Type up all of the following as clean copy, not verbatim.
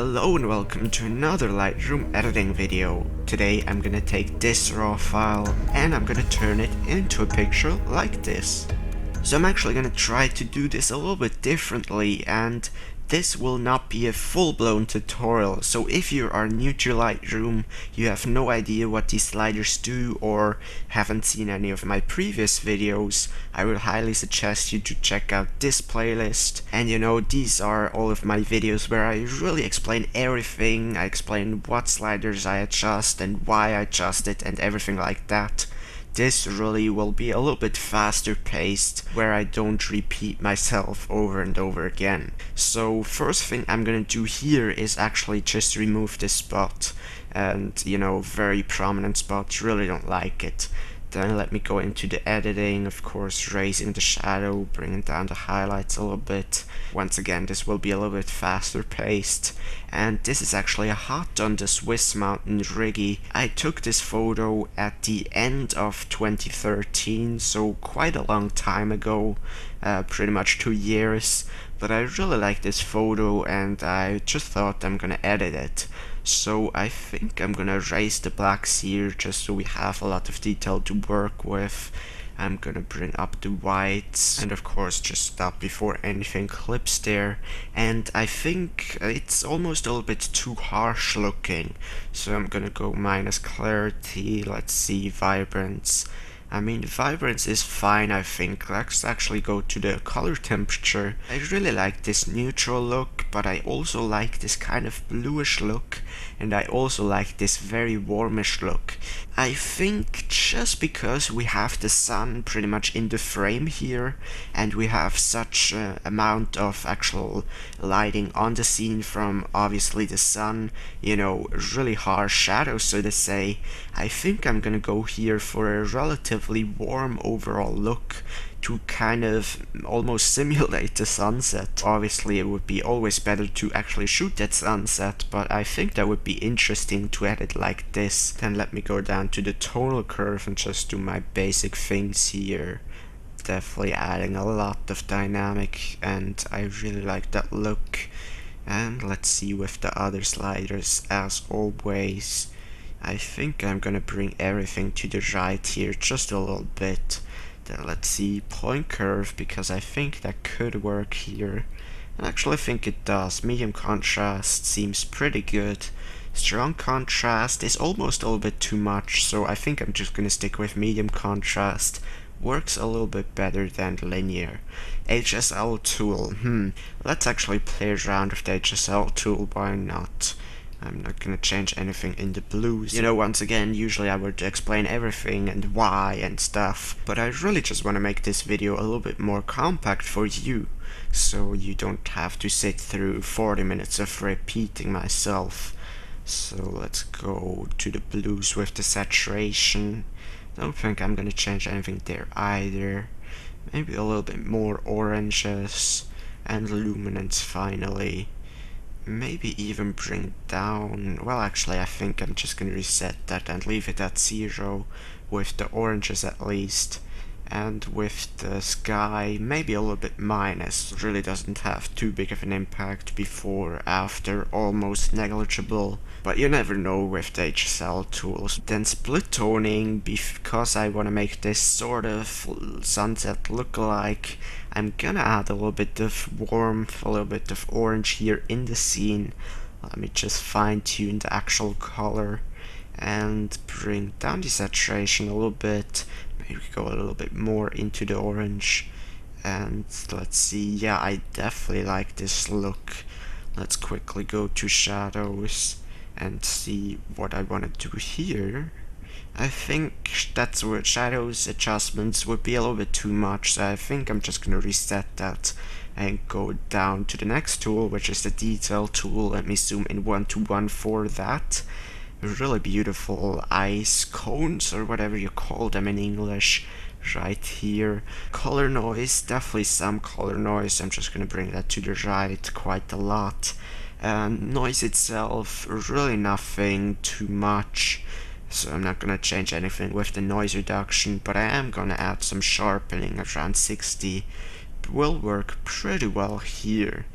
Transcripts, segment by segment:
Hello and welcome to another Lightroom editing video. Today I'm gonna take this raw file and I'm gonna turn it into a picture like this. So I'm actually gonna try to do this a little bit differently, and this will not be a full-blown tutorial. So if you are new to Lightroom, you have no idea what these sliders do or haven't seen any of my previous videos, I would highly suggest you to check out this playlist. And you know, these are all of my videos where I really explain everything. I explain what sliders I adjust and why I adjust it and everything like that. This really will be a little bit faster paced, where I don't repeat myself over and over again. So first thing I'm gonna do here is actually just remove this spot, and you know, very prominent spot, really don't like it. Then let me go into the editing, of course raising the shadow, bringing down the highlights a little bit. Once again, this will be a little bit faster paced. And this is actually a hot on the Swiss mountain riggy. I took this photo at the end of 2013, so quite a long time ago, pretty much 2 years. But I really like this photo and I just thought I'm gonna edit it. So I think I'm gonna erase the blacks here just so we have a lot of detail to work with. I'm gonna bring up the whites and of course just stop before anything clips there. And I think it's almost a little bit too harsh looking, so I'm gonna go minus clarity. Let's see, vibrance. I mean, vibrance is fine, I think. Let's actually go to the color temperature. I really like this neutral look, but I also like this kind of bluish look, and I also like this very warmish look. I think just because we have the sun pretty much in the frame here, and we have such an amount of actual lighting on the scene from obviously the sun, you know, really harsh shadows so to say, I think I'm gonna go here for a relatively warm overall look to kind of almost simulate the sunset. Obviously it would be always better to actually shoot that sunset, but I think that would be interesting to edit like this. Then let me go down to the tonal curve and just do my basic things here. Definitely adding a lot of dynamic, and I really like that look. And let's see with the other sliders, as always. I think I'm gonna bring everything to the right here just a little bit. Then let's see, point curve, because I think that could work here. I actually think it does. Medium contrast seems pretty good. Strong contrast is almost a little bit too much, so I think I'm just gonna stick with medium contrast. Works a little bit better than linear. HSL tool, let's actually play around with the HSL tool, why not? I'm not gonna change anything in the blues. You know, once again, usually I would explain everything and why and stuff, but I really just want to make this video a little bit more compact for you, so you don't have to sit through 40 minutes of repeating myself. So let's go to the blues with the saturation. Don't think I'm gonna change anything there either. Maybe a little bit more oranges and luminance finally. Maybe even bring down, well actually I think I'm just gonna reset that and leave it at 0 with the oranges at least. And with the sky, maybe a little bit minus. It really doesn't have too big of an impact. Before, after, almost negligible. But you never know with the HSL tools. Then split toning, because I want to make this sort of sunset look alike. I'm gonna add a little bit of warmth, a little bit of orange here in the scene. Let me just fine tune the actual color and bring down the saturation a little bit. Maybe go a little bit more into the orange. And let's see, yeah, I definitely like this look. Let's quickly go to shadows and see what I want to do here. I think that's where shadows adjustments would be a little bit too much, so I think I'm just gonna reset that and go down to the next tool, which is the detail tool. Let me zoom in 1:1 for that. Really beautiful ice cones, or whatever you call them in English, right here. Color noise, definitely some color noise. I'm just gonna bring that to the right quite a lot. Noise itself, really nothing too much, so I'm not gonna change anything with the noise reduction, but I am gonna add some sharpening around 60. Will work pretty well here.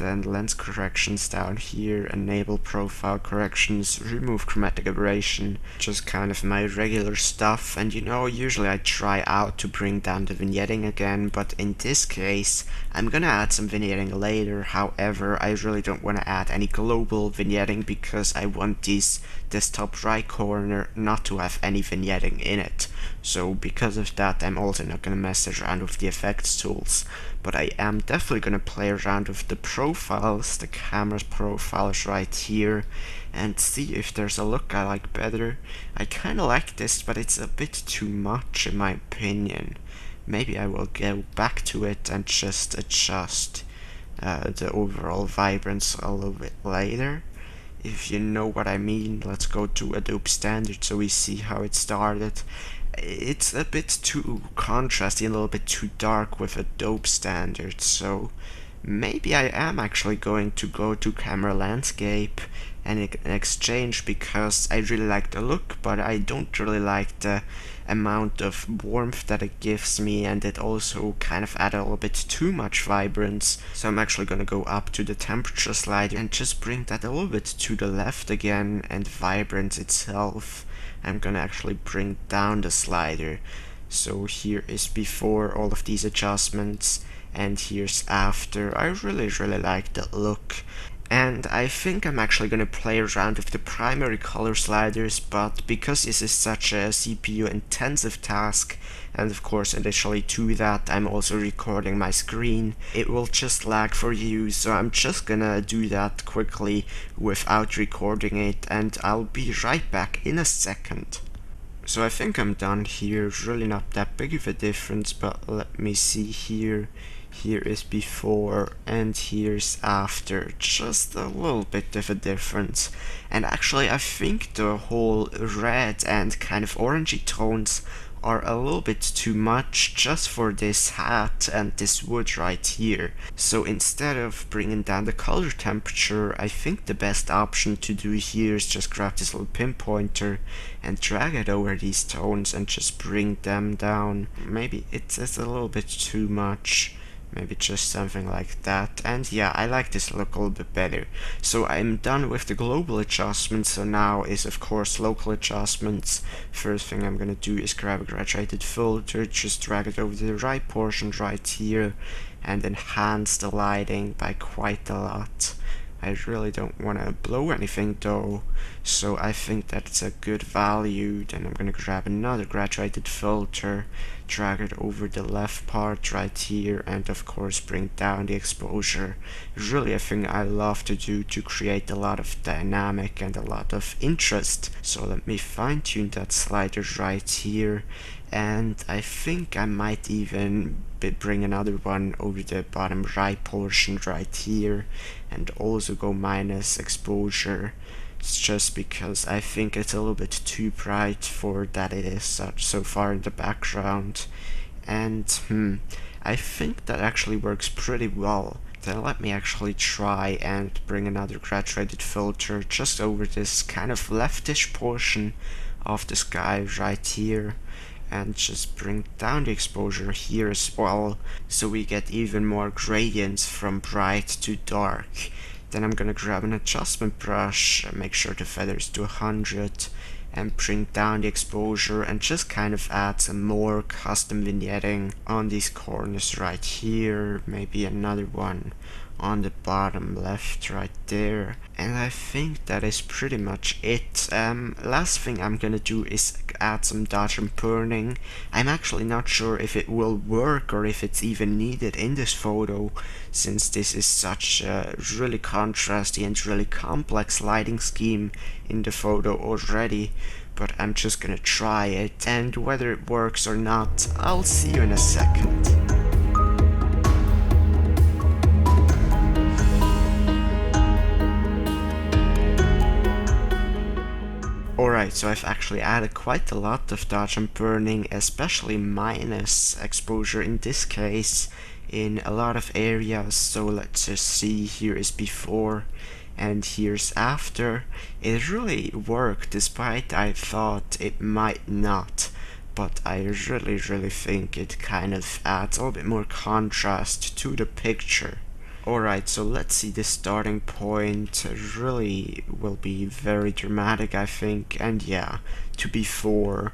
then lens corrections down here, enable profile corrections, remove chromatic aberration, just kind of my regular stuff. And you know, usually I try out to bring down the vignetting again, but in this case I'm gonna add some vignetting later. However, I really don't want to add any global vignetting because I want this top right corner not to have any vignetting in it. So because of that, I'm also not gonna mess around with the effects tools, but I am definitely gonna play around with the profiles, the camera's profiles right here, and see if there's a look I like better. I kinda like this, but it's a bit too much in my opinion. Maybe I will go back to it and just adjust the overall vibrance a little bit later. If you know what I mean, let's go to Adobe Standard so we see how it started. It's a bit too contrasty, a little bit too dark with Adobe Standard, so maybe I am actually going to go to camera landscape and exchange, because I really like the look, but I don't really like the amount of warmth that it gives me, and it also kind of added a little bit too much vibrance. So I'm actually gonna go up to the temperature slider and just bring that a little bit to the left again, and vibrance itself I'm gonna actually bring down the slider. So here is before all of these adjustments, and here's after. I really like the look. And I think I'm actually gonna play around with the primary color sliders, but because this is such a CPU intensive task, and of course additionally to that I'm also recording my screen, it will just lag for you, so I'm just gonna do that quickly without recording it, and I'll be right back in a second. So I think I'm done here. Really not that big of a difference, but let me see here. Here is before and here's after, just a little bit of a difference. And actually I think the whole red and kind of orangey tones are a little bit too much just for this hat and this wood right here. So instead of bringing down the color temperature, I think the best option to do here is just grab this little pinpointer and drag it over these tones and just bring them down. Maybe it's a little bit too much. Maybe just something like that. And yeah, I like this look a little bit better. So I'm done with the global adjustments, so now is of course local adjustments. First thing I'm gonna do is grab a graduated filter, just drag it over the right portion right here, and enhance the lighting by quite a lot. I really don't want to blow anything though, so I think that's a good value. Then I'm gonna grab another graduated filter, drag it over the left part right here, and of course bring down the exposure. Really a thing I love to do to create a lot of dynamic and a lot of interest. So let me fine tune that slider right here, and I think I might even bring another one over the bottom right portion right here, and also go minus exposure. It's just because I think it's a little bit too bright for that it is so far in the background. And I think that actually works pretty well. Then let me actually try and bring another graduated filter just over this kind of leftish portion of the sky right here, and just bring down the exposure here as well, so we get even more gradients from bright to dark. Then I'm gonna grab an adjustment brush and make sure the feather is to 100, and bring down the exposure and just kind of add some more custom vignetting on these corners right here, maybe another one on the bottom left right there. And I think that is pretty much it. Last thing I'm gonna do is add some dodge and burning. I'm actually not sure if it will work or if it's even needed in this photo, since this is such a really contrasty and really complex lighting scheme in the photo already. But I'm just gonna try it, and whether it works or not, I'll see you in a second. Alright, so I've actually added quite a lot of dodge and burning, especially minus exposure in this case, in a lot of areas. So let's just see, here is before and here's after. It really worked, despite I thought it might not, but I really think it kind of adds a little bit more contrast to the picture. Alright, so let's see, the starting point really will be very dramatic, I think, and yeah, to before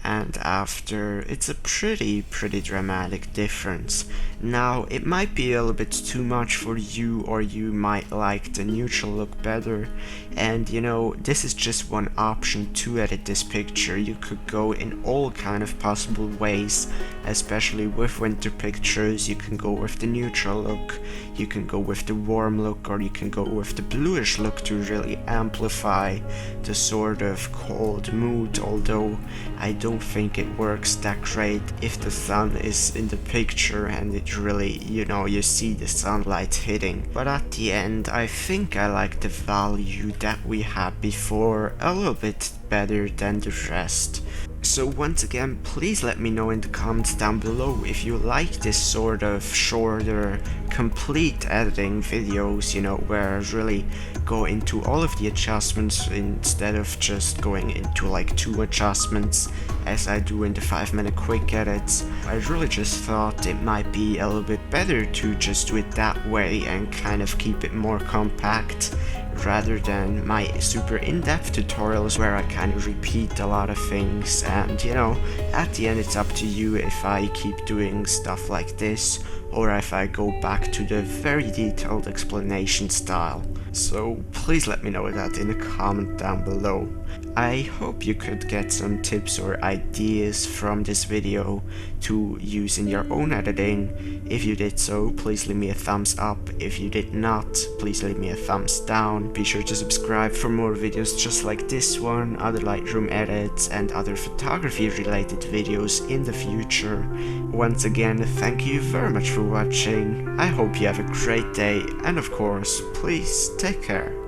and after, it's a pretty dramatic difference. Now, it might be a little bit too much for you, or you might like the neutral look better, and you know, this is just one option to edit this picture. You could go in all kind of possible ways, especially with winter pictures. You can go with the neutral look, you can go with the warm look, or you can go with the bluish look to really amplify the sort of cold mood, although I don't think it works that great if the sun is in the picture and it really, you know, you see the sunlight hitting. But at the end, I think I like the value that we had before a little bit better than the rest. So once again, please let me know in the comments down below if you like this sort of shorter, complete editing videos, you know, where I really go into all of the adjustments instead of just going into like 2 adjustments as I do in the 5-minute quick edits. I really just thought it might be a little bit better to just do it that way and kind of keep it more compact, rather than my super in-depth tutorials where I kind of repeat a lot of things. And you know, at the end it's up to you if I keep doing stuff like this or if I go back to the very detailed explanation style. So please let me know that in a comment down below. I hope you could get some tips or ideas from this video to use in your own editing. If you did so, please leave me a thumbs up. If you did not, please leave me a thumbs down. Be sure to subscribe for more videos just like this one, other Lightroom edits and other photography related videos in the future. Once again, thank you very much for watching. I hope you have a great day, and of course, please take care.